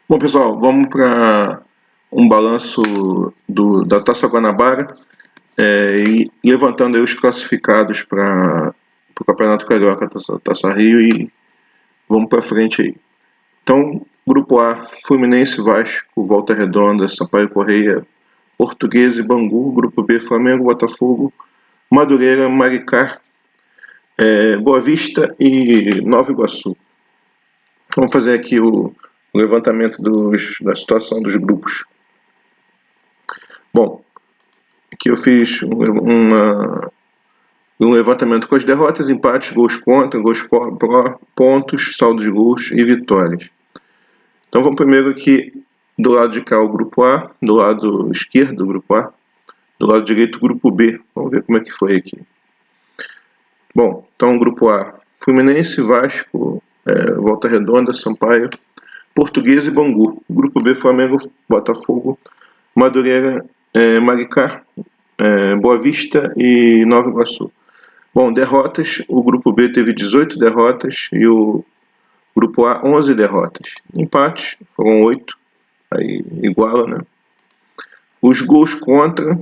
Bom, pessoal, vamos para um balanço da Taça Guanabara e levantando aí os classificados para o Campeonato Carioca, Taça Rio, e vamos para frente aí. Então, Grupo A, Fluminense, Vasco, Volta Redonda, Sampaio Correia, Portuguesa e Bangu. Grupo B, Flamengo, Botafogo, Madureira, Maricá, Boa Vista e Nova Iguaçu. Vamos fazer aqui o levantamento da situação dos grupos. Bom, aqui eu fiz um levantamento com as derrotas, empates, gols contra, gols pró, pontos, saldo de gols e vitórias. Então vamos primeiro aqui do lado de cá o grupo A, do lado esquerdo do grupo A, do lado direito o grupo B. Vamos ver como é que foi aqui. Bom, então grupo A, Fluminense, Vasco, Volta Redonda, Sampaio, Portuguesa e Bangu. Grupo B, Flamengo, Botafogo, Madureira, Maricá, Boa Vista e Nova Iguaçu. Bom, derrotas, o grupo B teve 18 derrotas e o grupo A 11 derrotas. Empates, foram 8, aí iguala, né? Os gols contra,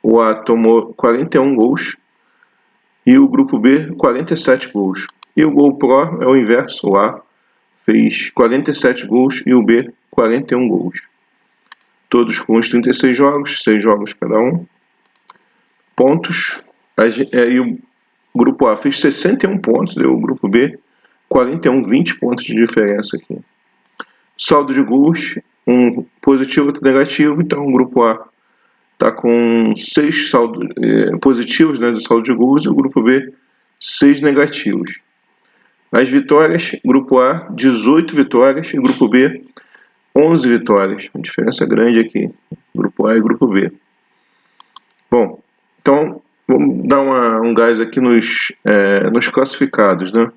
o A tomou 41 gols e o grupo B 47 gols. E o gol pró é o inverso, o A fez 47 gols e o B 41 gols. Todos com os 36 jogos, 6 jogos cada um. Pontos, e o grupo A fez 61 pontos, e o grupo B 41, 20 pontos de diferença aqui. Saldo de gols, um positivo e outro negativo, então o grupo A está com 6 positivos, né, do saldo de gols, e o grupo B 6 negativos. As vitórias, grupo A 18 vitórias e grupo B 11 vitórias, uma diferença grande aqui, grupo A e grupo B. Bom, então vamos dar um gás aqui nos classificados, né?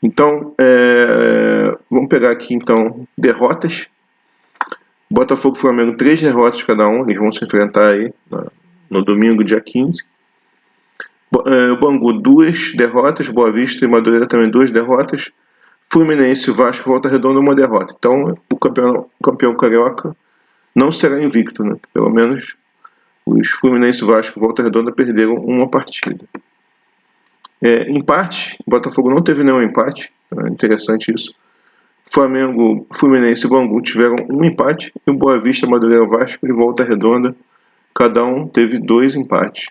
Então, vamos pegar aqui então derrotas. Botafogo e Flamengo 3 derrotas cada um, eles vão se enfrentar aí no domingo, dia 15. Bangu 2 derrotas, Boa Vista e Madureira também 2 derrotas. Fluminense, Vasco, Volta Redonda 1 derrota. Então, o campeão carioca não será invicto, né? Pelo menos os Fluminense, Vasco e Volta Redonda perderam uma partida. Empate, Botafogo não teve nenhum empate, é interessante isso. Flamengo, Fluminense e Bangu tiveram um empate, e o Boa Vista, Madureira, Vasco e Volta Redonda, cada um teve 2 empates.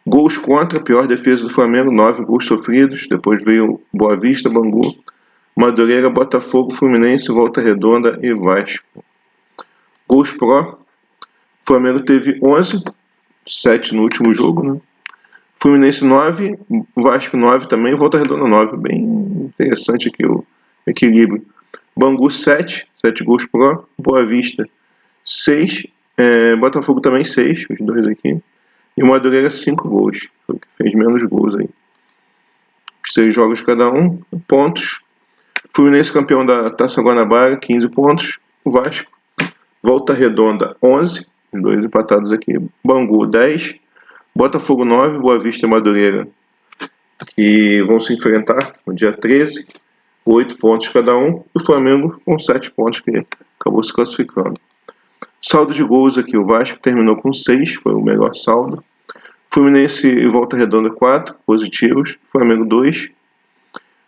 Gols contra, pior defesa do Flamengo, 9 gols sofridos, depois veio Boa Vista, Bangu, Madureira, Botafogo, Fluminense, Volta Redonda e Vasco. Gols pró, Flamengo teve 11, 7 no último jogo, né? Fluminense 9, Vasco 9 também, Volta Redonda 9, bem interessante aqui o equilíbrio. Bangu 7 gols pró, Boa Vista 6, Botafogo também 6, os dois aqui. E o Madureira 5 gols, foi o que fez menos gols aí. 6 jogos cada um, pontos. Fluminense campeão da Taça Guanabara, 15 pontos. Vasco, Volta Redonda 11, os dois empatados aqui. Bangu 10, Botafogo 9, Boa Vista e Madureira, que vão se enfrentar no dia 13, 8 pontos cada um. E o Flamengo com 7 pontos, que acabou se classificando. Saldo de gols aqui, o Vasco terminou com 6, foi o melhor saldo. Fluminense e Volta Redonda 4 positivos, Flamengo 2.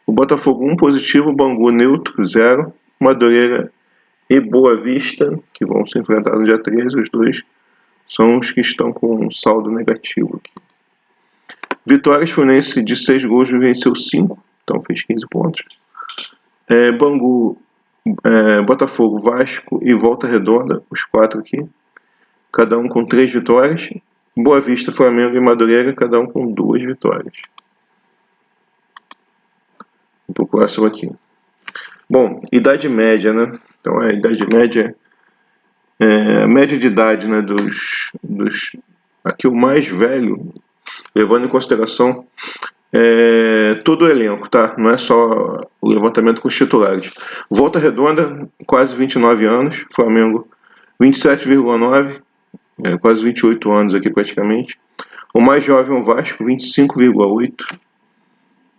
O Botafogo 1 positivo, Bangu neutro 0. Madureira e Boa Vista, que vão se enfrentar no dia 13, os dois são os que estão com um saldo negativo aqui. Vitórias, Fluminense de 6 gols venceu 5, então fez 15 pontos. Bangu, Botafogo, Vasco e Volta Redonda, os 4 aqui, cada um com 3 vitórias. Boa Vista, Flamengo e Madureira, cada um com 2 vitórias. Vamos para o próximo aqui. Bom, idade média, né? Então a idade média, a média de idade, né, aqui o mais velho, levando em consideração todo o elenco, tá? Não é só o levantamento com os titulares. Volta Redonda, quase 29 anos. Flamengo, 27,9, quase 28 anos aqui praticamente. O mais jovem é o Vasco, 25,8.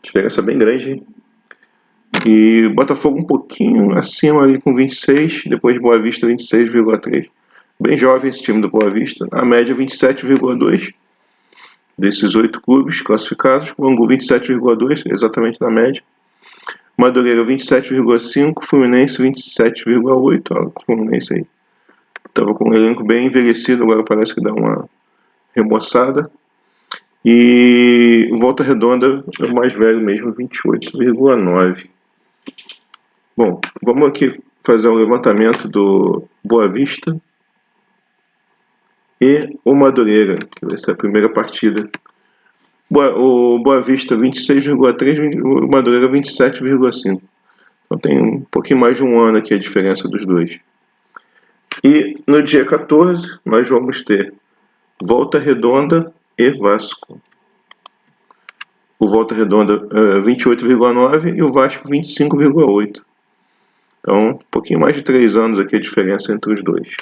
Diferença bem grande, hein? E Botafogo um pouquinho acima ali com 26, depois Boa Vista 26,3. Bem jovem esse time do Boa Vista. A média 27,2 desses 8 clubes classificados. Bangu 27,2, exatamente na média. Madureira 27,5, Fluminense 27,8. Olha o Fluminense aí. Estava com um elenco bem envelhecido, agora parece que dá uma remoçada. E Volta Redonda é o mais velho mesmo, 28,9. Bom, vamos aqui fazer um levantamento do Boa Vista e o Madureira, que vai ser a primeira partida. O Boa Vista 26,3, o Madureira 27,5. Então tem um pouquinho mais de um ano aqui a diferença dos dois. E no dia 14 nós vamos ter Volta Redonda e Vasco. O Volta Redonda 28,9 e o Vasco 25,8. Então, um pouquinho mais de 3 anos aqui a diferença entre os dois.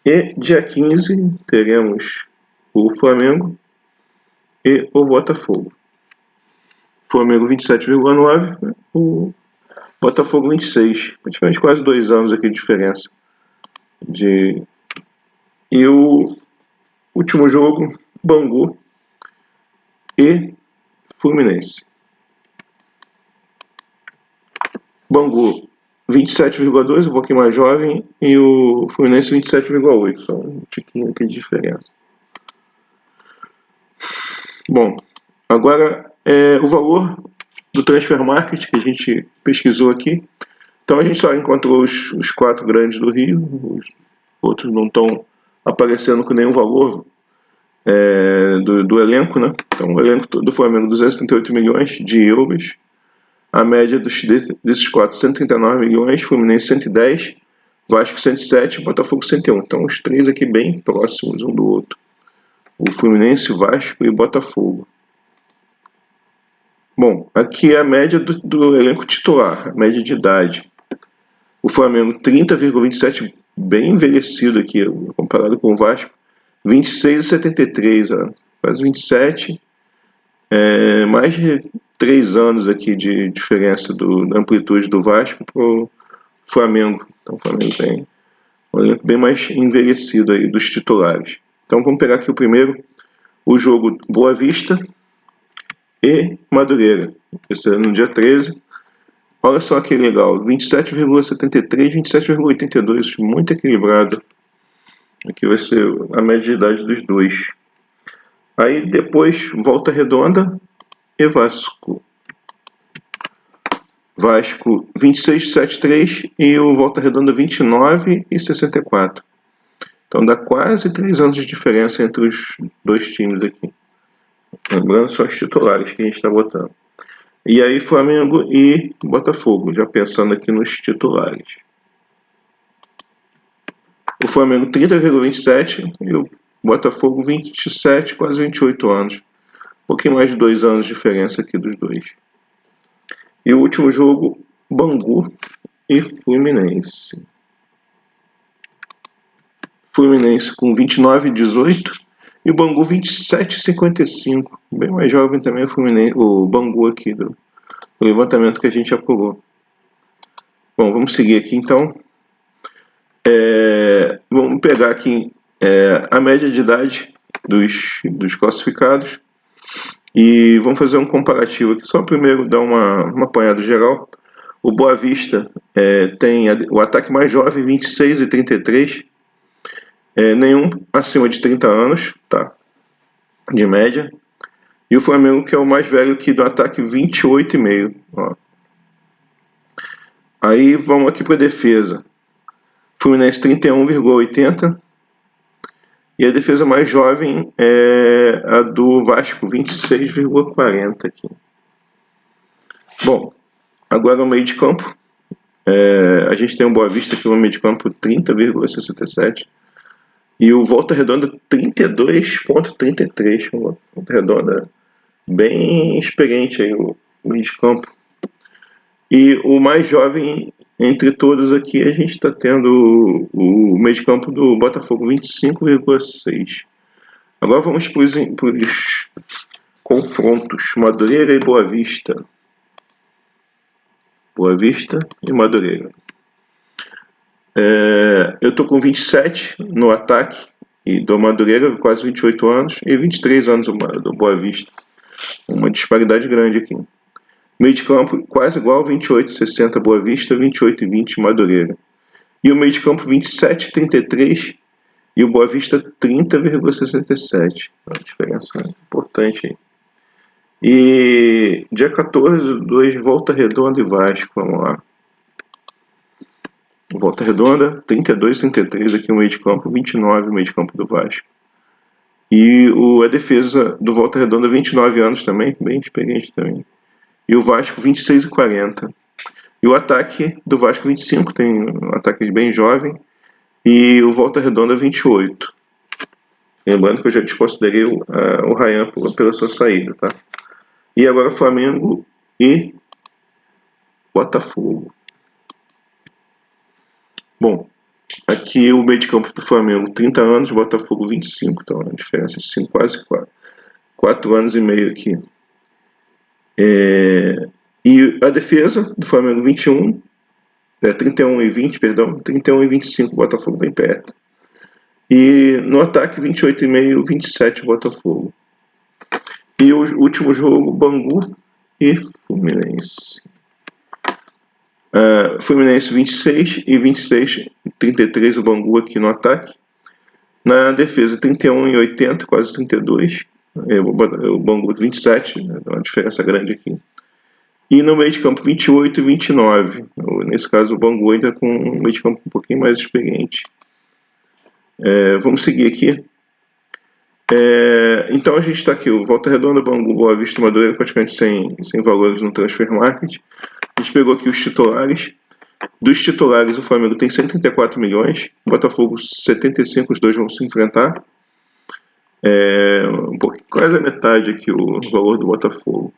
E dia 15 teremos o Flamengo e o Botafogo. Flamengo 27,9, o Botafogo 26. Praticamente quase 2 anos aqui de diferença. E o último jogo, Bangu e Fluminense. Bangu 27,2, um pouquinho mais jovem, e o Fluminense 27,8, só um tiquinho aqui de diferença. Bom, agora o valor do Transfer Market que a gente pesquisou aqui. Então a gente só encontrou os 4 grandes do Rio, os outros não estão aparecendo com nenhum valor do elenco, né? Então o elenco do Flamengo 238 milhões de euros. A média desses 4, 139 milhões, Fluminense 110, Vasco 107, Botafogo 101. Então os 3 aqui bem próximos um do outro. O Fluminense, Vasco e Botafogo. Bom, aqui é a média do elenco titular, a média de idade. O Flamengo 30,27, bem envelhecido aqui, comparado com o Vasco. 26,73, quase 27. Mais de 3 anos aqui de diferença da amplitude do Vasco para o Flamengo. Então o Flamengo tem um elenco bem mais envelhecido aí dos titulares. Então vamos pegar aqui o primeiro, o jogo Boa Vista e Madureira. Esse é no dia 13. Olha só que legal, 27,73, 27,82, muito equilibrado. Aqui vai ser a média de idade dos dois. Aí depois Volta Redonda e Vasco. Vasco 26,73 e o Volta Redonda 29,64. Então dá quase 3 anos de diferença entre os dois times aqui. Lembrando, são os titulares que a gente está botando. E aí Flamengo e Botafogo, já pensando aqui nos titulares. O Flamengo 30,27 e o Botafogo 27, quase 28 anos. Um pouquinho mais de 2 anos de diferença aqui dos dois. E o último jogo, Bangu e Fluminense. Fluminense com 29,18 e o Bangu 27,55. Bem mais jovem também o Bangu aqui do levantamento que a gente apurou. Bom, vamos seguir aqui então. Vamos pegar aqui a média de idade dos classificados e vamos fazer um comparativo aqui. Só primeiro dar uma apanhada geral. O Boa Vista tem o ataque mais jovem, 26 e 33. Nenhum acima de 30 anos, tá? De média. E o Flamengo, que é o mais velho aqui do ataque, 28,5. Ó. Aí vamos aqui para a defesa. Fluminense 31,80. E a defesa mais jovem é a do Vasco, 26,40 aqui. Bom, agora o meio de campo. A gente tem o Boa Vista aqui no meio de campo, 30,67. E o Volta Redonda 32,33. Volta Redonda bem experiente aí, o meio de campo. E o mais jovem entre todos aqui, a gente está tendo o meio de campo do Botafogo, 25,6. Agora vamos para os confrontos, Madureira e Boa Vista. Boa Vista e Madureira. Eu estou com 27 no ataque e do Madureira, quase 28 anos, e 23 anos do Boa Vista. Uma disparidade grande aqui. Meio de campo quase igual, 28,60 Boa Vista, 28,20 Madureira. E o meio de campo 27,33 e o Boa Vista 30,67. Uma diferença importante aí. E dia 14, 2, Volta Redonda e Vasco, vamos lá. Volta Redonda, 32,33 aqui o meio de campo, 29 o meio de campo do Vasco. E a defesa do Volta Redonda, 29 anos também, bem experiente também. E o Vasco, 26,40. E o ataque do Vasco, 25, tem um ataque bem jovem. E o Volta Redonda, 28. Lembrando que eu já desconsiderei o Ryan pela sua saída, tá? E agora Flamengo e Botafogo. Bom, aqui o meio de campo do Flamengo, 30 anos, Botafogo 25, então a diferença de quase 4 anos e meio aqui. E a defesa do Flamengo 31 e 20, perdão, 31 e 25, Botafogo bem perto. E no ataque 28,5, 27 Botafogo. E o último jogo, Bangu e Fluminense. Fluminense 26 e 26, 33 o Bangu aqui no ataque. Na defesa 31 e 80, quase 32. O Bangu 27, né, uma diferença grande aqui. E no meio de campo 28 e 29. Nesse caso o Bangu ainda com um meio de campo um pouquinho mais experiente. Vamos seguir aqui. Então a gente está aqui, o Volta Redonda, Bangu, Boa Vista e Madureira praticamente sem valores no Transfer Market. A gente pegou aqui os titulares. Dos titulares, o Flamengo tem 134 milhões, o Botafogo 75, os dois vão se enfrentar. Quase a metade aqui o valor do Botafogo.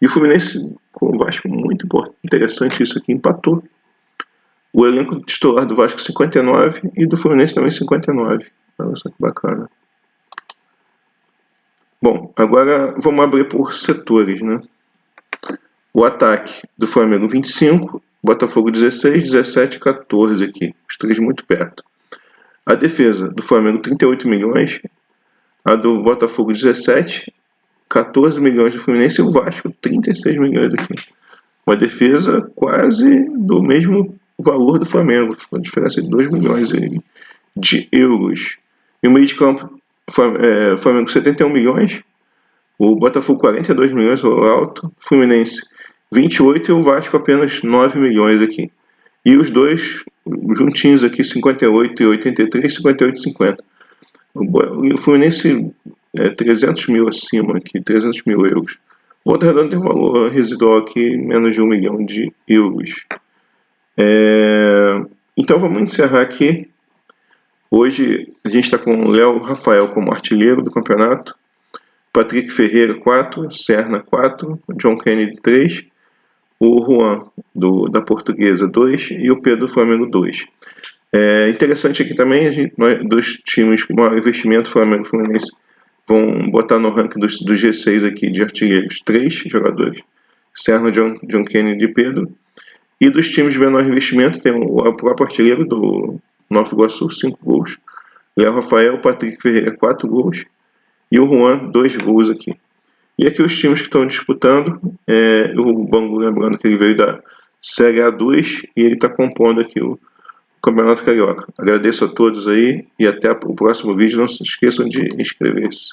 E o Fluminense com o Vasco, muito interessante isso aqui, empatou. O elenco titular do Vasco 59 e do Fluminense também 59. Olha só que bacana. Bom, agora vamos abrir por setores, né? O ataque do Flamengo 25, Botafogo 16, 17 e 14 aqui, os três muito perto. A defesa do Flamengo 38 milhões, a do Botafogo 17, 14 milhões do Fluminense e o Vasco 36 milhões aqui. Uma defesa quase do mesmo valor do Flamengo, uma diferença de 2 milhões de euros. E o meio de campo, Flamengo 71 milhões, o Botafogo 42 milhões, o alto, Fluminense 28 e o Vasco apenas 9 milhões aqui. E os dois juntinhos aqui, 58 e 83, 58 e 50. O Fluminense 300 mil acima aqui, 300 mil euros. O Volta Redonda tem valor residual aqui, menos de 1 milhão de euros. Então vamos encerrar aqui. Hoje a gente está com o Léo Rafael como artilheiro do campeonato, Patrick Ferreira 4, Serna 4, John Kennedy 3, o Juan da Portuguesa 2 e o Pedro do Flamengo 2. Interessante aqui também, nós, dos times com maior investimento, Flamengo e Fluminense, vão botar no ranking do G6 aqui de artilheiros 3 jogadores, Serna, John Kennedy e Pedro. E dos times de menor investimento tem o próprio artilheiro do Nova Iguaçu, 5 gols, Léo Rafael, Patrick Ferreira 4 gols e o Juan 2 gols aqui. E aqui os times que estão disputando, o Bangu, lembrando que ele veio da Série A2 e ele está compondo aqui o Campeonato Carioca. Agradeço a todos aí e até o próximo vídeo. Não se esqueçam de inscrever-se.